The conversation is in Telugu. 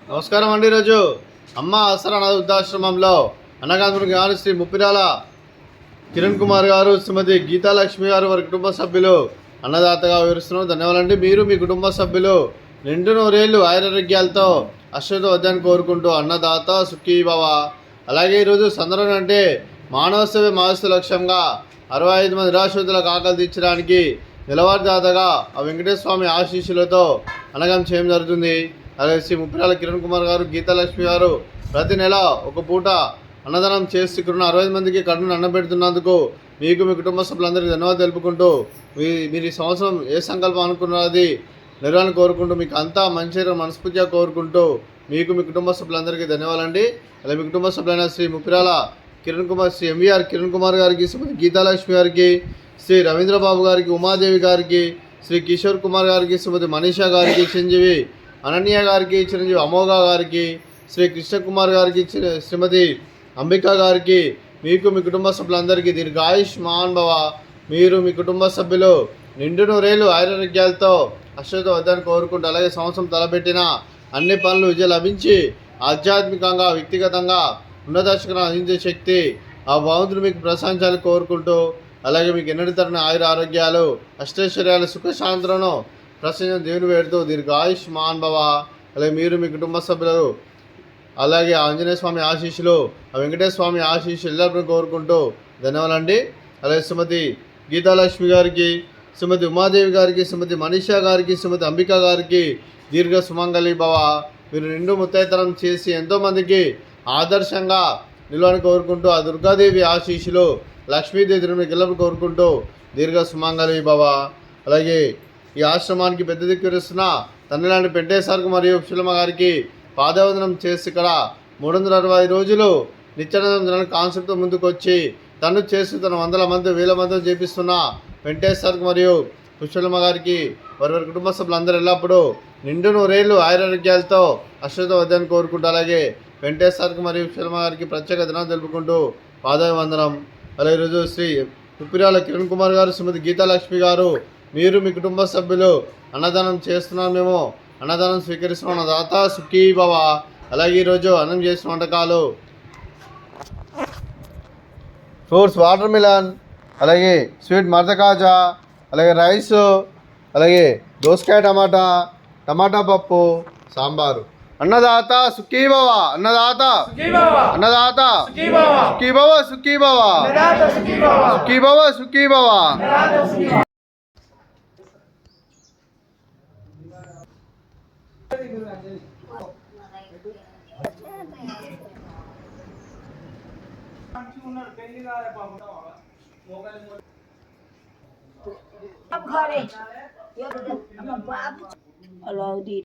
నమస్కారం అండి. ఈరోజు అమ్మ ఆసరా అనాథ వృద్ధాశ్రమంలో అన్నగాంధ్రుని గారు శ్రీ ముప్పిరాల కిరణ్ కుమార్ గారు, శ్రీమతి గీతాలక్ష్మి గారు వారి కుటుంబ సభ్యులు అన్నదాతగా వివరిస్తున్నారు. ధన్యవాదాలండి. మీరు మీ కుటుంబ సభ్యులు నిండు నూరేళ్లు ఆయురారోగ్యాలతో అశ్వత వద్దని కోరుకుంటూ అన్నదాత సుఖీ భవ. అలాగే ఈరోజు సందర్భం అంటే మానవ సేవ మానవ లక్ష్యంగా 65 మంది నిరాశ్రితులకు ఆకలి తీర్చడానికి నిలవారిదాతగా ఆ వెంకటేశ్వర స్వామి ఆశీస్సులతో అనగం చేయడం జరుగుతుంది. అలాగే శ్రీ ముప్పిరాల కిరణ్ కుమార్ గారు, గీతాలక్ష్మి గారు ప్రతి నెల ఒక పూట అన్నదానం చేస్తున్న 60 మందికి కడుపును అన్నం పెడుతున్నందుకు మీకు మీ కుటుంబ సభ్యులందరికీ ధన్యవాదాలు తెలుపుకుంటూ మీరు ఈ సంవత్సరం ఏ సంకల్పం అనుకున్నది నిర్వహణ కోరుకుంటూ మీకు అంతా మంచి మనస్ఫూర్తిగా కోరుకుంటూ మీకు మీ కుటుంబ సభ్యులందరికీ ధన్యవాదాలండి. అలాగే మీ కుటుంబ సభ్యులైన శ్రీ ముప్పిరాల కిరణ్ కుమార్, శ్రీ ఎంవీఆర్ కిరణ్ కుమార్ గారికి, శ్రీమతి గీతాలక్ష్మి గారికి, శ్రీ రవీంద్రబాబు గారికి, ఉమాదేవి గారికి, శ్రీ కిషోర్ కుమార్ గారికి, శ్రీమతి మనీషా గారికి, చిరంజీవి అనన్య గారికి, చిరంజీవి అమోఘ గారికి, శ్రీ కృష్ణకుమార్ గారికి, శ్రీమతి అంబికా గారికి, మీకు మీ కుటుంబ సభ్యులందరికీ దీర్ఘాయుష్మాన్ భవ. మీరు మీ కుటుంబ సభ్యులు నిండు నూరేళ్లు ఆరోగ్యాలతో అశ్వత వద్దని కోరుకుంటూ, అలాగే సంవత్సరం తలపెట్టిన అన్ని పనులు విజయం లభించి ఆధ్యాత్మికంగా వ్యక్తిగతంగా ఉన్నతాశిఖరం అందించే శక్తి ఆ భగవంతుడు మీకు ప్రశంసాలు కోరుకుంటూ, అలాగే మీకు ఎన్నటి తరని ఆరోగ్యాలు అష్టైశ్వర్యాలు సుఖశాంతులను ప్రసన్న దేవుని వేడుతూ దీర్ఘాయుష్మాన్ భవ. అలాగే మీరు మీ కుటుంబ సభ్యులు అలాగే ఆంజనేయ స్వామి ఆశీస్సులు, ఆ వెంకటేశ్వర స్వామి ఆశీస్సులు ఎల్లప్పుడూ కోరుకుంటూ ధన్యవాదాలండి. అలాగే శ్రీమతి గీతాలక్ష్మి గారికి, శ్రీమతి ఉమాదేవి గారికి, శ్రీమతి మనీషా గారికి, శ్రీమతి అంబికా గారికి దీర్ఘ సుమంగళి భవ. మీరు నిండు ముత్తైతనం చేసి ఎంతోమందికి ఆదర్శంగా నిలవని కోరుకుంటూ, ఆ దుర్గాదేవి ఆశీస్సులు లక్ష్మీదేవి మీకు ఎల్లప్పుడూ కోరుకుంటూ దీర్ఘ సుమంగళి భవ. అలాగే ఈ ఆశ్రమానికి పెద్ద దిక్కురిస్తున్న తండ్రి లాంటి పెంటేశ్వరకు మరియు శిలమ్మ గారికి పాదవందనం చేసి ఇక్కడ 365 రోజులు నిత్యానందం కాన్సెప్ట్తో ముందుకు వచ్చి తను చేస్తూ తన 100 మంది 1000 మంది చేపిస్తున్న వెంకటేశ్వరకు మరియు పుష్పలమ్మ గారికి వారి కుటుంబ సభ్యులందరూ ఎల్లప్పుడూ నిండు నూరేళ్లు ఆరోగ్యాలతో అశ్వత వద్దని కోరుకుంటూ, అలాగే వెంకటేశ్వరకు మరియు పుష్పలమ్మ గారికి ప్రత్యేక దినాలు తెలుపుకుంటూ పాదవందనం. అలాగే ఈరోజు శ్రీ ముప్పిరాల కిరణ్ కుమార్ గారు, శ్రీమతి గీతాలక్ష్మి గారు, మీరు మీ కుటుంబ సభ్యులు అన్నదానం చేస్తున్నాం, మేము అన్నదానం స్వీకరిస్తున్నాం, దాత సుఖీ భవ. అలాగే ఈరోజు అన్నం చేసిన వంటకాలు ఫ్రూట్స్ వాటర్ మిలన్, అలాగే స్వీట్ మర్దకాజా, అలాగే రైస్, అలాగే దోసకాయ టమాటా పప్పు, సాంబారు. అన్నదాత సుఖీ భవ, అన్నదాత అన్నదాత సుఖీ భవ, సుఖీ భవ, సుఖీ భవ, సుఖీ భవ. Aladdin.